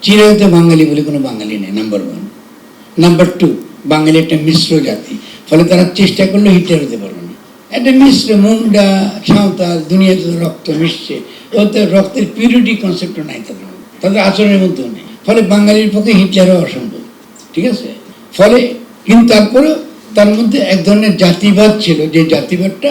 চিরায়ত বাঙালি বলে কোনো বাঙালি নেই, নাম্বার ওয়ান। নাম্বার টু, বাঙালি একটা মিশ্র জাতি, ফলে তারা চেষ্টা করলেও হিটলার হতে পারবে না। একটা মিশ্র, মুন্ডা, সাঁওতাল, দুনিয়াতে রক্ত মিশছে, ওদের রক্তের পিউরিটি কনসেপ্টও নাই তাদের, তাদের আচরণের মধ্যেও নেই। ফলে বাঙালির পক্ষে হিটলারও অসম্ভব, ঠিক আছে। ফলে কিন্তু তারপরেও তার মধ্যে এক ধরনের জাতিবাদ ছিল, যে জাতিবাদটা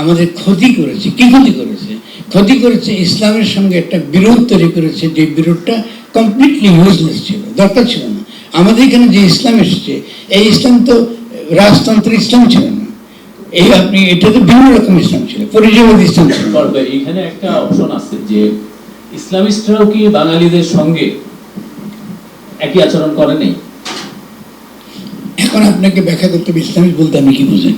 আমাদের ক্ষতি করেছে। কি ক্ষতি করেছে? ক্ষতি করেছে ইসলামের সঙ্গে একটা বিরোধ তৈরি করেছে, যে বিরোধটা কমপ্লিটলি ইউজলেস ছিল, দরকার ছিল না। আমাদের এখানে যে ইসলাম এসেছে, এই ইসলাম তো রাজতন্ত্র ইসলাম ছিল না, এই আপনি এটা তো ভিন্ন রকম ইসলাম ছিল, পরিচয়বাদী ইসলাম ছিল। এখানে একটা অপশন আছে যে ইসলামিস্টরাও কি বাঙালিদের সঙ্গে একই আচরণ করে নেই? এখন আপনাকে ব্যাখ্যা করতে হবে ইসলামিক বলতে আমি কি বুঝি।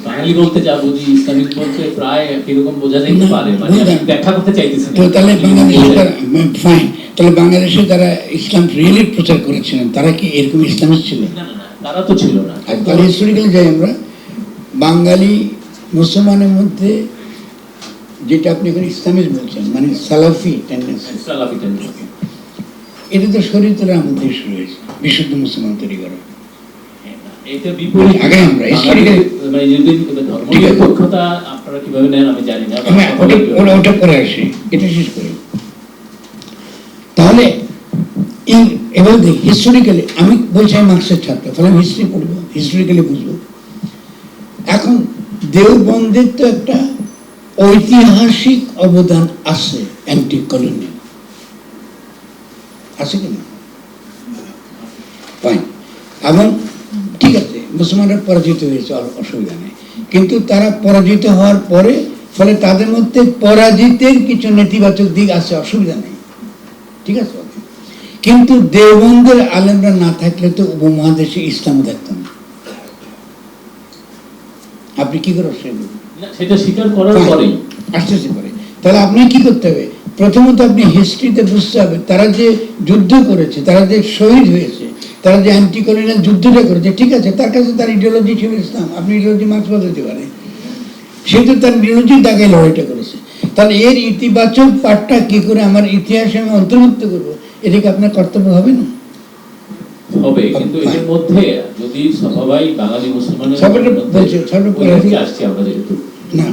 বাঙালি বলতে যা বুঝি, ইসলামিক বলতে প্রায় এরকম বোঝা যাইতে পারে, মানে আমি ব্যাখ্যা করতে চাইতেছি। তো তাহলে বাংলাদেশে ফাইন, তাহলে বাংলাদেশে যারা ইসলাম রিয়েলি প্রচার করেছিলেন তারা কি এরকম ইসলামিক ছিল? না, তারা তো ছিল না। তাহলে হিস্টোরিক্যালি যাই আমরা, বাঙালি মুসলমানের মধ্যে যেটা আপনি এখন ইসলামিক বলছেন, মানে সালাফি টেন্ডেন্সি, এটা তো শরীয়তের আমল থেকে শুরু হয়েছে, বিশুদ্ধ মুসলমান তৈরি করা। এটা বিপরীত। আগে আমরা হিস্টোরিক্যালি মানে যদি ধর্মনিরপেক্ষতা আপনারা কিভাবে নেন আমি জানি না, ওটা পরে আসি, এটা শেষ করি। তাহলে এবার দেখি হিস্টোরিক্যালি, আমি বলছি আমি মার্কসের ছাত্র, ফলে আমি হিস্ট্রি পড়বো, হিস্টোরিক্যালি বুঝবো। এখন দেওবন্দের তো একটা ঐতিহাসিক অবদান আছে অ্যান্টি কলোনিয়াল, আছে কিনা? ফাইন। এবং ঠিক আছে, মুসলমানরা পরাজিত হয়েছে, অসুবিধা নেই, কিন্তু তারা পরাজিত হওয়ার পরে ফলে তাদের মধ্যে পরাজিতের কিছু নেতিবাচক দিক আছে, অসুবিধা নেই, ঠিক আছে। কিন্তু দেওবন্দের আলেমরা না থাকলে তো উপমহাদেশে ইসলাম থাকতো না। আপনি কি করে সেটা স্বীকার করার পরেই আসতেছে পরে, তাহলে আপনি কি করতে হবে? প্রথমত আপনি হিস্ট্রিতে বুঝতে হবে তারা যে যুদ্ধ করেছে, তারা যে শহীদ হয়েছে, তারা যে অ্যান্টি কলোনিয়াল যুদ্ধটা করেছে, ঠিক আছে, তার কাছে তার ইডিওলজি ছিল ইসলাম। আপনি ইডিওলজি মার্ক্সবাদ হতে পারে, সে তো তার ইডিওলজির দাগে লড়াইটা করেছে। তাহলে এর ইতিবাচক পাঠটা কি করে আমার ইতিহাসে আমি অন্তর্ভুক্ত করবো, এদিকে আপনার কর্তব্য হবে না? হবে, কিন্তু এর মধ্যে যদি সবাই বাঙালি মুসলমানের আসছে, আমরা যেহেতু না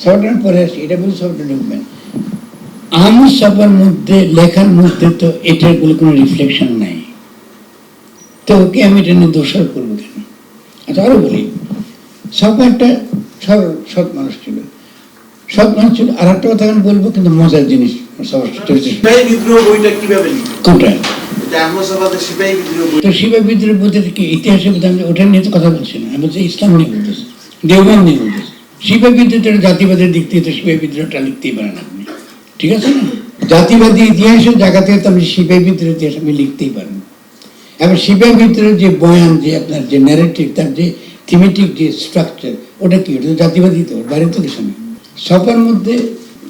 সবটার পরে আসি, এটা বলে সবটা ঢুকবেন। আহমদ সাফার মধ্যে লেখার মধ্যে তো এটার বলে কোনো রিফ্লেকশন নাই, তো ওকে আমি এটা নিয়ে দোষারোপ করবো কেন? আচ্ছা আরো বলি, সাফা একটা সৎ মানুষ ছিল, সৎ মানুষ ছিল। আর একটা কথা আমি বলবো, কিন্তু মজার জিনিস, কোনটা? তো সিপাহী বিদ্রোহ বলতে কি ইতিহাসে ওটা নিয়ে তো কথা বলছি না, আমি বলছি ইসলাম নিয়ে বলতেছি, দেওবন্দ নিয়ে বলতেছি। সিপাহী বিদ্রোহটা জাতিবাদের দিক থেকে তো সিপাহী বিদ্রোহটা লিখতেই পারেন আপনি, ঠিক আছে না? জাতিবাদী ইতিহাসের জায়গা থেকে তো আপনি সিপাহী বিদ্রোহের ইতিহাস আপনি লিখতেই পারেন। এবার সিপাহী বিদ্রোহের যে বয়ান, যে আপনার যে ন্যারেটিভ, তার যে থিমেটিক যে স্ট্রাকচার, ওটা কি? ওটা তো জাতিবাদী, তো বাইরে তো কিছু নেই। সবার মধ্যে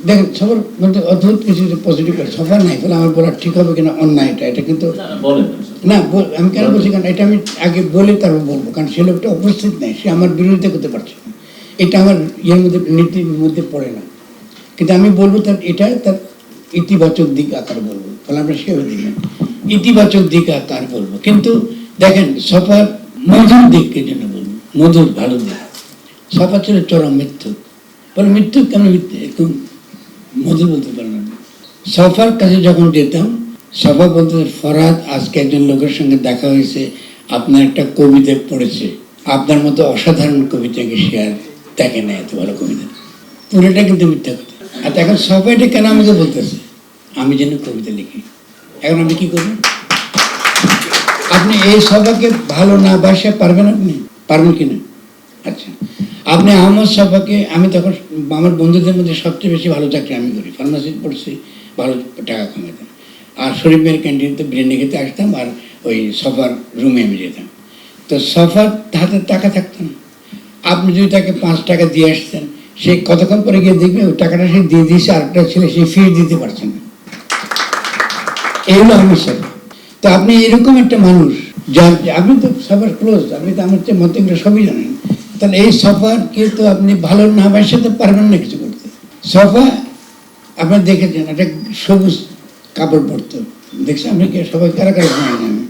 দেখেন, সবার মধ্যে অদ্ভুত কিছু পজিটিভ করে, সবার নাই, ফলে আমার বলা ঠিক হবে কিনা অন্যায় এটা কিন্তু না। আমি কেন বলছি, কারণ এটা আমি আগে বলে তারপর বলবো, কারণ সে লোকটা উপস্থিত নেই, সে আমার বিরোধিতা করতে পারছে না, এটা আমার ইয়ের মধ্যে, নীতির মধ্যে পড়ে না। কিন্তু আমি বলবো তার এটা তার ইতিবাচক দিক আকার বলবো, ফলে আমরা সেভাবে দিই না, ইতিবাচক দিক আকার বলবো। কিন্তু দেখেন, সফার মধুর দিককে জন্য বলবো, মধুর ভালো দিক। সফা ছিল চরম মৃত্যু, বলে মৃত্যু কেন একটু মধুর বলতে পারলাম। সফার কাছে যখন যেতাম, সফা বলতে, ফরহাদ আজকে একজন লোকের সঙ্গে দেখা হয়েছে, আপনার একটা কবিতা পড়েছে, আপনার মতো অসাধারণ কবিতাকে সে আর দেখে না, এত ভালো কবিতা। পুরোটা কিন্তু মিথ্যা কথা। আর এখন সফা এটা কেন আমাকে বলতেছে? আমি যেন কবিতা লিখি। এখন আমি কি করব? আপনি এই সফাকে ভালো না বাসা পারবেন? আপনি পারবেন কিনা? আচ্ছা, আপনি আহমদ সাফাকে, আমি তখন আমার বন্ধুদের মধ্যে সবচেয়ে বেশি ভালো চাকরি আমি করি, ফার্মাসি পড়ছি, ভালো টাকা কামাতাম। আর শরীফ মেয়ের ক্যান্টিনে বিরিয়ানি খেতে আসতাম, আর ওই সফার রুমে আমি যেতাম। তো সফার হাতে টাকা থাকতো না, আপনি যদি তাকে 5 টাকা দিয়ে আসতেন, সে কতক্ষণ পরে গিয়ে দেখবে ওই টাকাটা সে দিয়ে দিয়েছে, আরেকটা ছেলে সে ফিরে দিতে পারছে না। এই হলো আহমদ সাফা। তো আপনি এরকম একটা মানুষ, যার আপনি তো সবার ক্লোজ, আপনি তো আমার চেয়ে মত সবই জানেন, তাহলে এই সফাকে তো আপনি ভালো না বাসে তো পারবেন না কিছু করতে। সফা আপনার দেখেছেন একটা সবুজ কাপড় পরতো, দেখছেন আপনি কি সবাই কারা কারা জানেন না?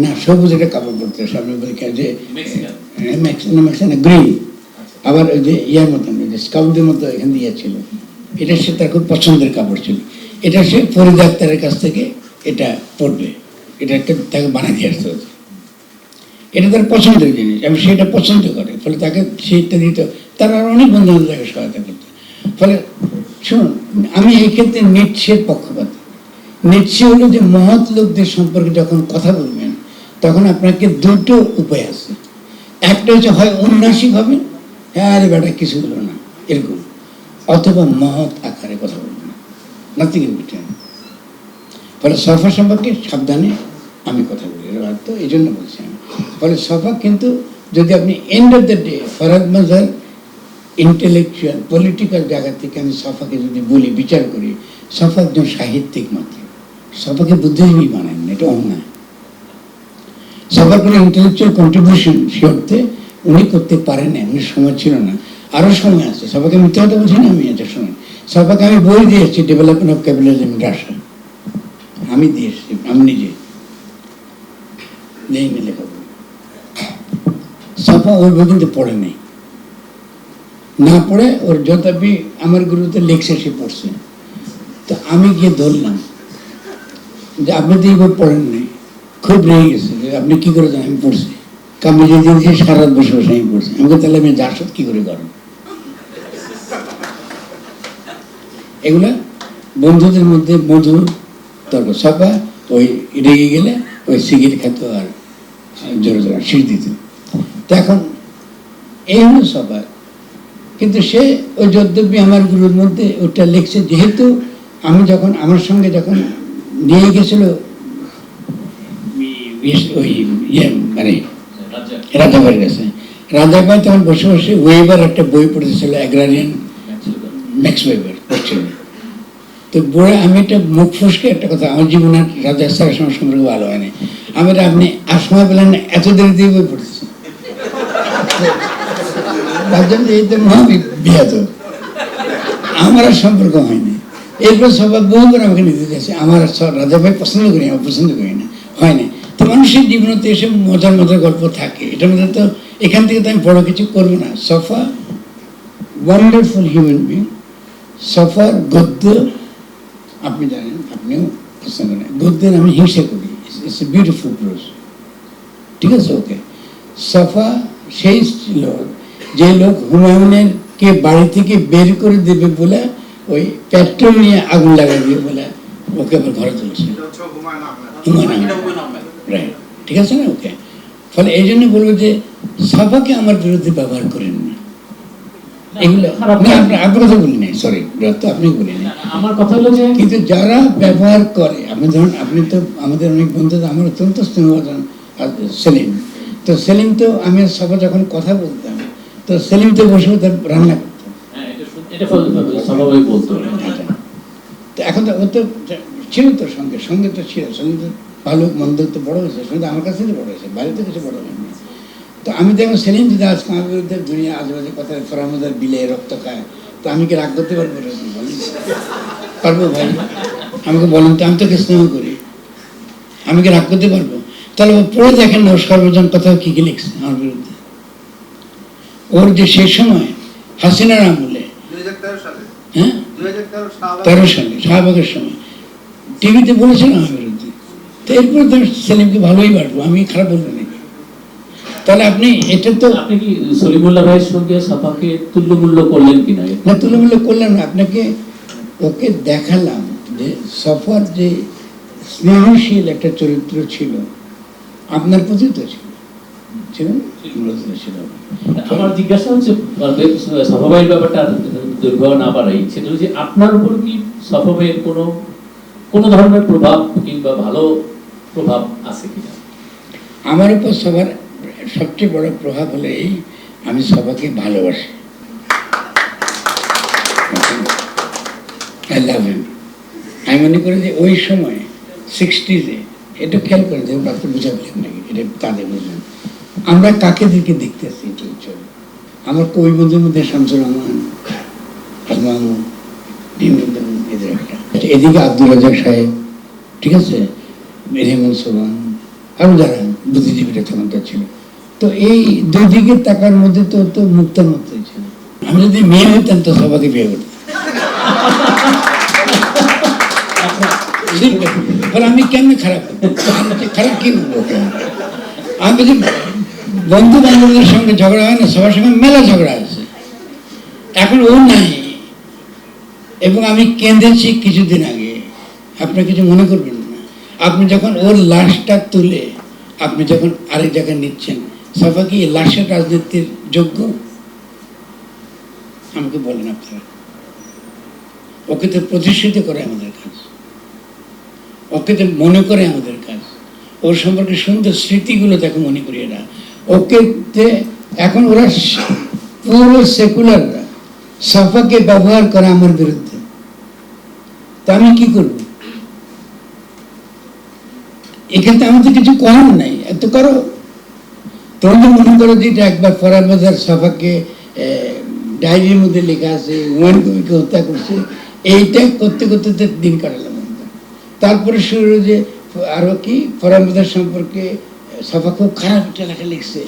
না, সবুজ একটা কাপড় পরতে সামনে বলে যে মেক্সিকান গ্রিন, আবার ওই যে ইয়ার মতন ওই যে স্কাউটদের মতো এখান দিয়ে ছিল, এটা সে তার খুব পছন্দের কাপড় ছিল। এটা সে ফরিদ আক্তারের কাছ থেকে এটা পড়বে, এটা একটা তাকে বানিয়ে দিয়ে আসতে হতো। এটা তার পছন্দের জিনিস এবং সেটা পছন্দ করে, ফলে তাকে সেইটা দিত। তার আর অনেক বন্ধু বান্ধব তাকে সহায়তা করতো। ফলে শুনুন, আমি এই ক্ষেত্রে নিটশের পক্ষপাত। নিটশে হলো যে মহৎ লোকদের সম্পর্কে যখন কথা বলবেন তখন আপনাকে দুটো উপায় আছে। একটা হচ্ছে হয় উন্নাসিক হবে, হ্যাঁ আরে বেটা কিছু হলো না এরকম, অথবা মহৎ আকারে কথা বলবেন, নাথিং ইন বিটুইন। ফলে সফা সম্পর্কে সাবধানে আমি কথা বলি, তো এই জন্য বলছি আমি। ফলে সফা কিন্তু যদি আপনি end of the day Farhad মাজার ইন্টেলেকচুয়াল পলিটিক্যাল জায়গা থেকে আমি সফাকে যদি বলি, বিচার করি, সফা একজন সাহিত্যিক মাত্র, সফাকে বুদ্ধিজীবী বানায় না, এটা অন্যায়। সবার কোনো ইন্টেলেকচুয়াল কন্ট্রিবিউশন সে অর্থে উনি করতে পারেন না, উনি সময় ছিল না, আরও সময় আছে। সবাইকে মিথ্যা কথা বলছি না আমি, এটা সময় সবাইকে আমি বই দিয়ে এসেছি, development of capitalism in Russia, আমি দিয়ে এসেছি, আমি নিজে নেই না লেখা বই। সফা ওর বই কিন্তু পড়ে নেই, না পড়ে ওর যথাপি আমার গুরুতে লেখছে সে পড়ছে। তো আমি গিয়ে ধরলাম যে আপনি তো এই বই পড়েন নাই, খুব রেগে গেছে যে আপনি কি করে জানেন আমি পড়ছি, কারণ যে দিয়েছি সারা রাত বসে বসে আমি পড়ছি। আমাকে তাহলে আমি জাসদ কি করে করেন? এগুলা বন্ধুদের মধ্যে মধুর তর্ক। সবা ওই রেগে গেলে ওই সিগারেট খেত আর জোরে জোরে শির দিত। তো এখন এই হলো সবা, কিন্তু সে ওই যদ্যপি আমার গুরুর মধ্যে ওটা লিখছে, যেহেতু আমি যখন আমার সঙ্গে যখন নিয়ে গেছিল ওই মানে রাজাভাইয়ের কাছে, রাজাভাই তখন বসে বসে ওয়েবার একটা বই পড়েছিল, অ্যাগ্রারিয়ান ম্যাক্স ওয়েবার পড়ছিল। তো বই আমি একটা মুখ ফসকে একটা কথা, আমার জীবনের রাজা স্যারের সঙ্গে সম্পর্কে ভালো হয়নি, আমি আপনি আর সময় পেলেন না, এত দেরি দিয়ে বই পড়তেছি। ভাবছেন যে এই তো বিয়া, তো আমার আর সম্পর্ক হয়নি। এরপর সবাই বহুবার আমাকে নিতে চাইছে, আমার রাজা ভাই পছন্দ করি, আমার পছন্দ করি না, হয়নি। তো মানুষের জীবনে তো এসব মজার মজার গল্প থাকে, এটার মধ্যে তো এখান থেকে তো আমি বড় কিছু করবো না। Safa wonderful human being. সফার গদ্য আপনি জানেন, আপনিও পছন্দ করেন, গদ্যের আমি হিংসা করি, ইটস এ বিউটিফুল প্রোজ, ঠিক আছে, ওকে। সফা সেই লোক, যে লোক হুমায়ুনের কে বাড়ি থেকে বের করে দেবে বলে ওই পেট্রোল নিয়ে আগুন লাগাই দিয়ে বলে ওকে আবার ঘরে তুলছে, রাইট, ঠিক আছে না, ওকে। ফলে এই জন্য বলবো যে সফাকে আমার বিরুদ্ধে ব্যবহার করেন না, এগুলো আপনার কথা বলি নাই, সরি তো আপনি বলি নাই, আমার কথা হলো যে কিন্তু যারা ব্যবহার করে, আপনি ধরুন আপনি তো আমাদের অনেক বন্ধু, আমার অত্যন্ত স্নেহভাজন সেলিম, তো সেলিম তো আমি সফা যখন কথা বলতাম তো সেলিম তো বসে তার রান্না করতো, তো এখন তো ও তো ছিল তো সঙ্গে সঙ্গে তো ছিল, সঙ্গে তো ভালো মন্দ তো বড় হয়েছে, সঙ্গে আমার কাছে তো বড় হয়েছে, বাইরে তো কিছু বড় হয়নি। তো আমি দেখবো সেলিম যদি আজকে আমার বিরুদ্ধে দুনিয়া আজেবাজে কথা, ফরামদার বিলে রক্ত খায়, তো আমি কি রাগ করতে পারবো? পারবো ভাই, আমাকে বলেন তো, আমি তোকে স্নেহ করি, আমি কি রাগ করতে পারবো? তাহলে ও পড়ে দেখেন না, সর্বজন কথা কি কি লিখছে আমার বিরুদ্ধে। ওর যে সেই সময় হাসিনার আমলে, হ্যাঁ 13 সালে শাহবাগের সময় টিভিতে বলেছিল আমার বিরুদ্ধে, তো এরপরে তো সেলিমকে ভালোই বাড়বো, আমি খারাপ বলবো নাকি? তাহলে আপনি এটা তো আপনি কি সলিমুল্লাহ ভাইয়ের সঙ্গে সাফাকে তুল্যমূল্য করলেন কিনা? না, তুলমূল্য করলাম না, আপনাকে ওকে দেখালাম যে সফার যে স্নেহশীল একটা চরিত্র ছিল আপনার প্রতি তো ছিল, ছিল। আমার জিজ্ঞাসা হচ্ছে সাফা ভাইয়ের ব্যাপারটা দীর্ঘ না বাড়াই, সেটা হচ্ছে আপনার উপর কি সাফা ভাইয়ের কোনো ধরনের প্রভাব কিংবা ভালো প্রভাব আছে কিনা? আমার উপর সবার সবচেয়ে বড় প্রভাব হলো এই, আমি সবাইকে ভালোবাসি, আই লাভ হিম। আমি মনে করি যে ওই সময় 60s এটা খেয়াল করে যে ডাক্তার বুঝাবেন নাকি, এটা তাদের বুঝবেন আমরা কাকে দিকে দেখতেছি। আমার কবি বন্ধুর মধ্যে শামসুর রহমান, আজমান, এদের একটা, এদিকে আব্দুল রাজাক সাহেব, ঠিক আছে, হেমন্ত সোরেন আরো যারা বুদ্ধিজীবীরা তখনকার ছিল। তো এই দুই দিকে তাকার মধ্যে তো তো মুক্তার মতোই ছিল। আমি যদি মেয়ে হইতাম তো সবাইকে বিয়ে করতাম। আমি কেমন খারাপ খারাপ কি বলবো? আমি বলছি বন্ধু বান্ধবদের সঙ্গে ঝগড়া হয় না, সবার সঙ্গে মেলা ঝগড়া আছে। এখন ও নাই এবং আমি কেঁদেছি কিছুদিন আগে। আপনার কিছু মনে করবেন না, আপনি যখন ওর লাশটা তুলে আপনি যখন আরেক জায়গায় নিচ্ছেন, সাফা কি লাশের রাজনীতির যোগ্য? আমাকে বলেন আপনারা। ওকে তো প্রতিষ্ঠিত করে আমাদের কাজ, ওকে তো মনে করে আমাদের কাজ, ওর সম্পর্কে সুন্দর স্মৃতিগুলো তাকে মনে করিয়ে না। ওকে এখন ওরা পুরো সেকুলাররা সাফাকে ব্যবহার করে আমার বিরুদ্ধে, তা আমি কি করব? এখানে আমাদের কিছু করার নাই, এত করো। তোমরা মনে করো যে একবার ফরার বাজার সাফাকে ডায়েরির মধ্যে লেখা আছে হুমায়ুন কবিরকে হত্যা করছে, এইটা করতে করতে দিন কাটালাম। তারপরে শুরু হলো যে আরো কি ফরার বাজার সম্পর্কে সাফা খুব খারাপ একটা লেখা লিখছে।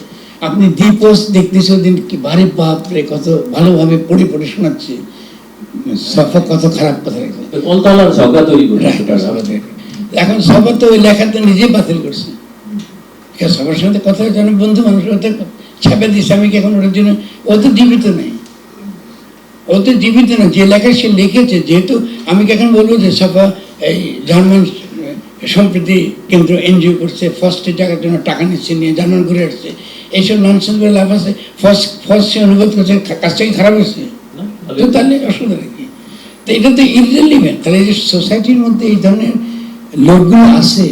আপনি দ্বীপোস দেখতেছে দিন কি ভারী বাপরে, কত ভালোভাবে পড়ে পড়ে শোনাচ্ছে সাফা কত খারাপ কথা লিখছে। এখন সবার তো ওই লেখাটা নিজে বাতিল করছে। সবার সাথে কথা হচ্ছে, বন্ধু মানুষের সাথে ছাপে দিচ্ছে। আমি কি এখন ওটার জন্য, ও তো জীবিত নেই, ও তো জীবিত না। যে লেখা সে লিখেছে, যেহেতু আমি কি এখন বলবো যে সাফা এই জার্মান সম্প্রীতি কেন্দ্র এনজিও করছে, ফার্স্টের টাকার জন্য টাকা নিচ্ছে, নিয়ে জার্মান ঘুরে আসছে, এইসব ননসেন্স বলে লাভ আছে? ফার্স্ট সে অনুভব করছে কাজটা কি খারাপ হচ্ছে? তো তাহলে অসুবিধা নাকি? তো এটা তো ইররিলেভেন্ট। তাহলে এই যে সোসাইটির মধ্যে এই ধরনের লোকগুলো আছে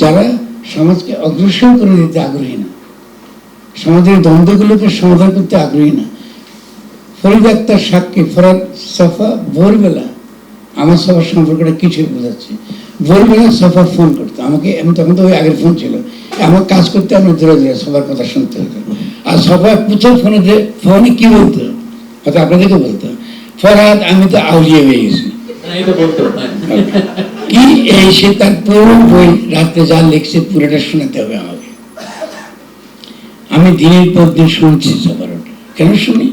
যারা সমাজকে অগ্রসর করে দিতে আগ্রহী না, সমাজের দ্বন্দ্বগুলোকে সমাধান করতে আগ্রহী না। ফরিদ আক্তার সাক্ষী ফরাদ সাফা ভোরবেলা আমার সবার সম্পর্কটা কিছুই বোঝাচ্ছে। ভোরবেলা সাফা ফোন করতো আমাকে, আমি তখন তো ওই আগের ফোন ছিল, আমার কাজ করতে আমি ধরে ধরে সবার কথা শুনতে হতো। আর সবাই প্রথম ফোনে কি বলতো, হয়তো আপনাদেরকে বলতো, ফরহাদ আমি তো আউলিয়া হয়ে গেছি কি এই, সে তার পুরো বই রাত্রে যা লিখছে পুরোটা শোনাতে হবে আমাকে। আমি দিনের পর দিন শুনছি সবার। কেন শুনি?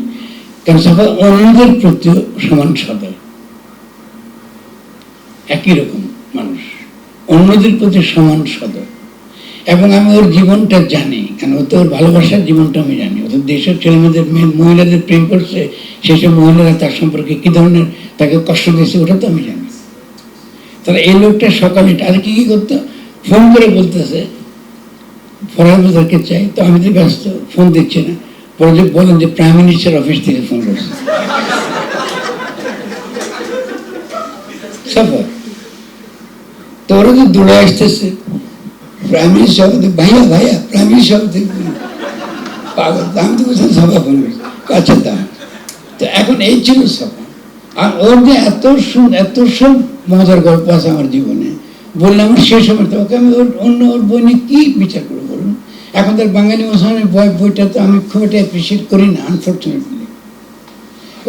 কারণ সবাই অন্যদের প্রতি সমান সদয়, একই রকম মানুষ, অন্যদের প্রতি সমান সদয়। এবং আমি ওর জীবনটা জানি, কারণ ও তো ওর ভালোবাসার জীবনটা আমি জানি। ওদের দেশের ছেলেমেয়েদের মহিলাদের প্রেম করছে, সেসব মহিলারা তার সম্পর্কে কি ধরনের তাকে কষ্ট দিয়েছে ওটা তো আমি জানি। তাহলে এই লোকটা সকালে আর কি কি করতো, ফোন করে বলতেছে ফরহাদ বাজারকে চাই, তো আমি তো ব্যস্ত, ফোন দিচ্ছি না। পরে যে বলেন যে প্রাইম মিনিস্টার অফিস থেকে ফোন করছে সফর, তো ওরা তো দৌড়ে আসতেছে প্রাইম মিনিস্টার, ভাইয়া ভাইয়া প্রাইম মিনিস্টার পাগল। আমি তো বলছিলাম সভা ফোন করছি, আচ্ছা তা। তো এখন এই ছিল সভা। আর ওর যে এত সব মজার গল্প আছে আমার জীবনে, বললাম আমার শেষ হবে তো, ওকে আমি ওর বই নিয়ে কি বিচার করবো বলুন? এখন তার বাঙালি মুসলমানের বইটা তো আমি খুব একটা অ্যাপ্রিসিয়েট করি না, আনফর্চুনেটলি।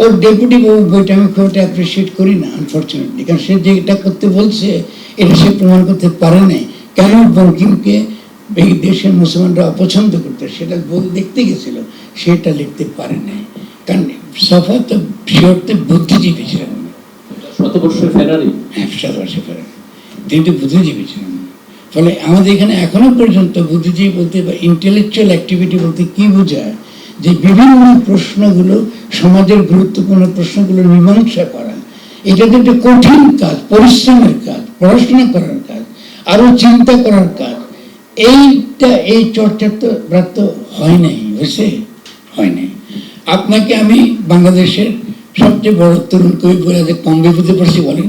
ওর ডেপুটি বইটা আমি খুব একটা অ্যাপ্রিসিয়েট করি না, আনফর্চুনেটলি। কারণ সে যেটা করতে বলছে এটা সে প্রমাণ করতে পারে নাই। কেন বঙ্কিমকে এই দেশের মুসলমানরা অপছন্দ করতো সেটা দেখতে গেছিল, সেটা লিখতে পারে নাই। কারণ সফা তো সে বুদ্ধিজীবী ছিলেন, শতবর্ষের ফেরারি, হ্যাঁ শতবর্ষে ফেরারি, তিনি তো বুদ্ধিজীবী ছিলেন। ফলে আমাদের এখানে এখনো পর্যন্ত বুদ্ধিজীবী বলতে বা ইন্টেলেকচুয়াল অ্যাক্টিভিটি বলতে কি বোঝায়, যে বিভিন্ন প্রশ্নগুলো, সমাজের গুরুত্বপূর্ণ প্রশ্নগুলো মীমাংসা করা, এটা তো একটা কঠিন কাজ, পরিশ্রমের কাজ, পড়াশোনা করার কাজ, আরো চিন্তা করার কাজ। এই চর্চা তো প্রাপ্ত হয় নাই, হয়েছে হয় নাই। আপনাকে আমি বাংলাদেশের সবচেয়ে বড় তরুণ কবি বলে যে কম বিপদে পড়ছি বলেন?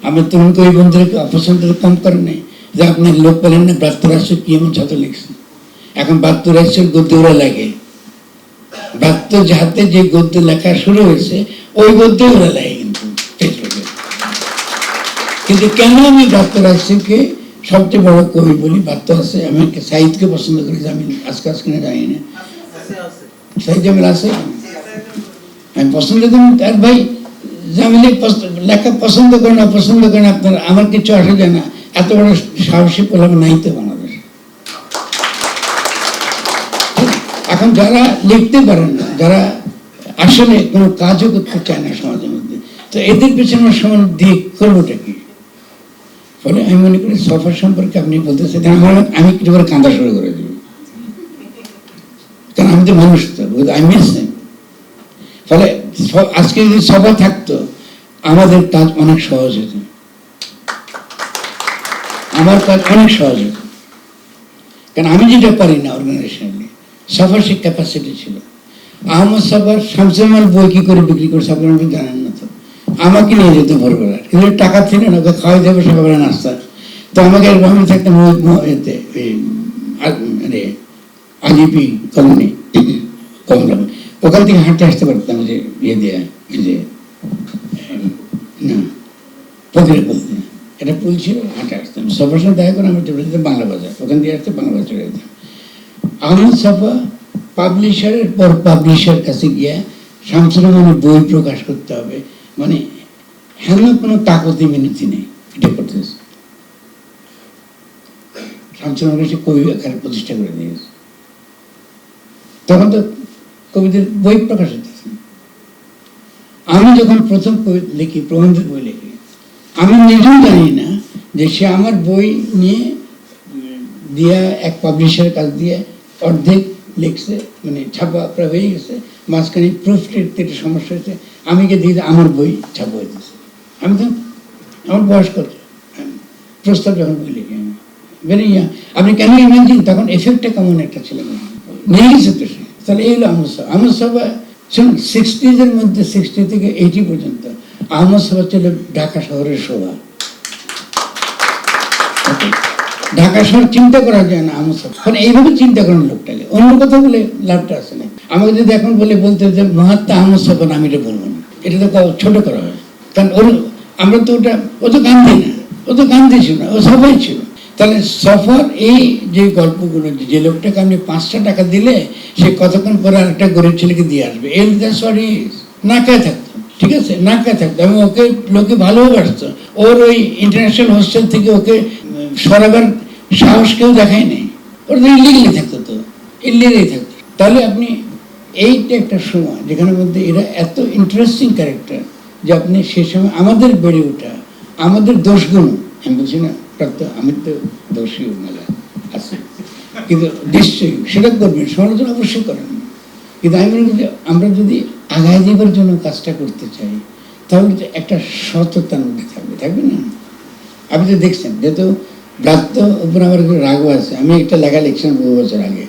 আমার তরুণ কবি বন্ধুদেরকে অপছন্দ কম করেন নাই যে আপনার লোক পেলেন না ব্রাত্যরাষ্ট্র কি এমন ছাত্র লিখছে। এখন ব্রাত্যরাষ্ট্রের গদ্য ওরা লাগে, ব্রাত্য যাহাতে যে গদ্য লেখা শুরু হয়েছে ওই গদ্য ওরা লাগে কিন্তু ফেসবুকে। কিন্তু কেন আমি ব্রাত্যরাষ্ট্রকে সবচেয়ে বড় কবি বলি? ব্রাত্য আছে, আমি সাহিত্যকে পছন্দ করি, আমি আজকে কিনা জানি না, সাহিত্য আমার আছে, আমি পছন্দ করি। তার ভাই যে আমি লেখা পছন্দ করেন অপছন্দ করেন আপনার, আমার কিছু আসে যায় না। এত বড় সাহসী প্রলাপ নাই তো বাংলাদেশে। এখন যারা লিখতে পারেন না, যারা আসলে কোনো কাজও করতে চায় না সমাজের মধ্যে, তো এদের পেছনে সমান দিয়ে করবোটা কি? ফলে আমি মনে করি সফর সম্পর্কে আপনি বলতেছেন, আমি কিছু করে কাঁদা শুরু করে দেব, কারণ আমি তো মানুষ, তো আই মিস নেই। ফলে আজকে যদি সভা থাকতো, আমাদের কাজ অনেক সহজ হতো, আমার কাজ অনেক সহজ হতো। কারণ আমি যেটা পারি না অর্গানাইজেশনালি, সফর সে ক্যাপাসিটি ছিল। আহমদ সফর শামসুল বই কি করে বিক্রি করছে আপনারা আমি জানেন না, তো আমাকে নিয়ে যেত ভোরবেলা, কিন্তু টাকা ছিল না, ওকে খাওয়াই দেবে সকালবেলা নাস্তা। তো আমাকে আমি থাকতাম আজিপি কলোনি কমলাম, ওখান থেকে হাঁটতে আসতে পারতাম, যে ইয়ে দিয়ে যে না পকেটে বলতে এটা পুল ছিল, হাঁটে আসতাম। সবার সাথে দেখা করে আমরা চলে যেতাম বাংলা বাজার, ওখান দিয়ে আসতে বাংলা বাজার চলে যেতাম। আহমদ সাফা পাবলিশারের পর পাবলিশার কাছে গিয়ে শামসুর রহমানের বই প্রকাশ করতে হবে, মানে হেন কোনো তাকতি মিনতি নেই, এটা করতেছে। শামসুর রহমান সে কবি আকারে প্রতিষ্ঠা করে দিয়েছে। তখন তো কবিদের বই প্রকাশ হতেছে। আমি যখন প্রথম লিখি, প্রবন্ধের বই লিখি, আমি নিজেও জানি না যে সে আমার বই নিয়ে দিয়া এক পাবলিশারের কাছ দিয়ে অর্ধেক লিখছে, মানে ছাপা প্রায় হয়ে গেছে, মাঝখানে প্রুফ রিডতে একটা সমস্যা হয়েছে, আমি গিয়ে দিয়ে আমার বই ছাপা হইতেছে। আমি তো আমার বয়স কত, প্রস্তাব যখন বই লিখি আমি ভেরি ইয়াং, আপনি কেন ইমাজিন তখন এফেক্টটা কেমন একটা ছিল, নিয়ে গেছে তো সে। তাহলে এই হলো আহমদ সাহেব। আহমদ সাহেব শুনুন, 60s মধ্যে 60 থেকে 80 পর্যন্ত আহমদ সাহেব ছিল ঢাকা শহরের শোভা। ঢাকা শহর চিন্তা করা যায় না আহমদ সাহেব, কারণ এইভাবে চিন্তা করেন লোকটাকে, অন্য কথা বলে লাভটা আসে না। আমাকে যদি এখন বলতে যে মহাত্মা আহমদ সাহেব, আমি এটা বলবো না, এটা তো ছোট করা হয়, কারণ আমরা তো ও তো গান্ধী না, ও তো গান্ধী ছিল না, ও সবাই ছিল। তাহলে সফর এই যে গল্পগুলো, যে লোকটাকে আপনি 5টা টাকা দিলে সে কতক্ষণ পরে আরেকটা গরিব ছেলেকে দিয়ে আসবে, এই না খায় থাকতো, ঠিক আছে, না খায় থাকতো। এবং ওকে লোকে ভালোবাসতো, ওর ওই ইন্টারন্যাশনাল হোস্টেল থেকে ওকে সরাবার সাহস কেউ দেখায় নেই, ওর তো ইলিগালি থাকতো, তো ইলিগালি থাকতো। তাহলে আপনি এইটা একটা সময় যেখানের মধ্যে এরা এত ইন্টারেস্টিং ক্যারেক্টার, যে আপনি সে সময় আমাদের বেড়ে ওঠা, আমাদের দোষগুলো, আমি বলছি না প্রাপ্ত, আমি তো দোষী মেলা আছে, কিন্তু নিশ্চয়ই সেটা করবেন, সমালোচনা অবশ্যই করেন, কিন্তু আমি মনে করি আমরা যদি আগায় যাবার জন্য কাজটা করতে চাই, তাহলে একটা সততার মধ্যে থাকবে না। আপনি তো দেখছেন, যেহেতু ব্রাত্য উপর আমার একটু রাগও আছে, আমি একটা লেখা লিখছিলাম বহু বছর আগে,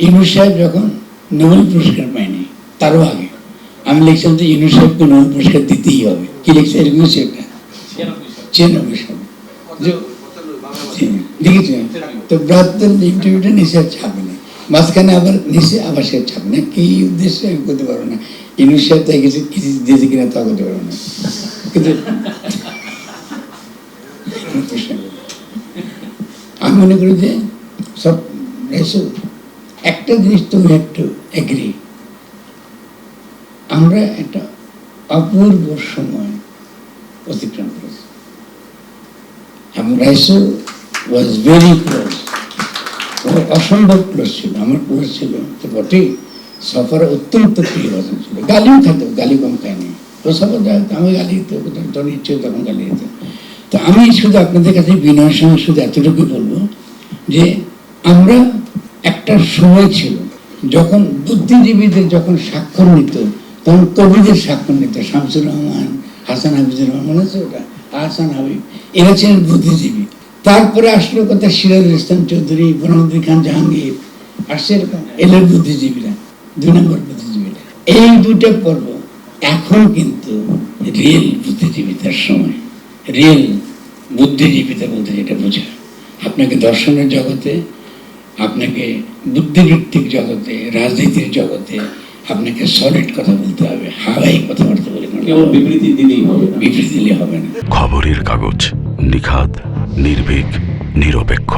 ইউনুস সাহেব যখন নোবেল পুরস্কার পায়নি, তারও আগে আমি লিখছিলাম যে ইউনুস সাহেবকে নোবেল পুরস্কার দিতেই হবে। কি লিখছে এরকম, সেটা 96 সালে লিখেছেন। তো ব্রাত্য ইন্টারভিউটা নিচে আর ছাপে না, মাঝখানে আবার নিচে আবার সে ছাপে না, কি উদ্দেশ্যে আমি করতে পারবো না, ইউনুস সাহেব তাই কিছু কিছু দিয়েছে কিনা তা করতে পারবো না। কিন্তু আমি মনে করি যে সব একটা জিনিস তো একটু এগ্রি, আমরা একটা অপূর্ব সময় অতিক্রম করেছি। এবং রাইসেল ওয়াজ ভেরি ক্লোজ, ও অসম্ভব ক্লোজ ছিল, আমার ক্লোজ ছিল তো বটেই। সফর অত্যন্ত প্রিয় ভাষণ ছিল, গালিও খেত, গালি কম খায়নি ও। সফর আমি গালি দিত, যখন ইচ্ছে তখন গালি দিত। তো আমি শুধু আপনাদের কাছে বিনয়ের সঙ্গে শুধু এতটুকু বলবো যে আমরা একটা সময় ছিল যখন বুদ্ধিজীবীদের যখন স্বাক্ষর নিত, তখন কবিদের স্বাক্ষর নিত, শামসুর রহমান, হাসান হাবিজুর রহমান, মনে আছে ওটা, আহসান হাবিব, এরা ছিলেন বুদ্ধিজীবী। তারপরে আসলো কথা সিরাজুল ইসলাম চৌধুরী, বনমুদ্দিন খান জাহাঙ্গীর, আসছে এরকম এলের বুদ্ধিজীবীরা, 2 নম্বর বুদ্ধিজীবীরা। এই 2টা পর্ব এখন কিন্তু রিয়েল বুদ্ধিজীবিতার সময়। রিয়েল বুদ্ধিজীবিতা বলতে যেটা বোঝায়, আপনাকে দর্শনের জগতে, আপনাকে বুদ্ধিভিত্তিক জগতে, রাজনীতির জগতে আপনাকে সলিড কথা বলতে হবে, হাওয়াই কথাবার্তা বলে কেবল বিবৃতি দিলেই হবে না, বিবৃতি দিলে হবে না। খবরের কাগজ, নিখাত, নির্ভীক, নিরপেক্ষ।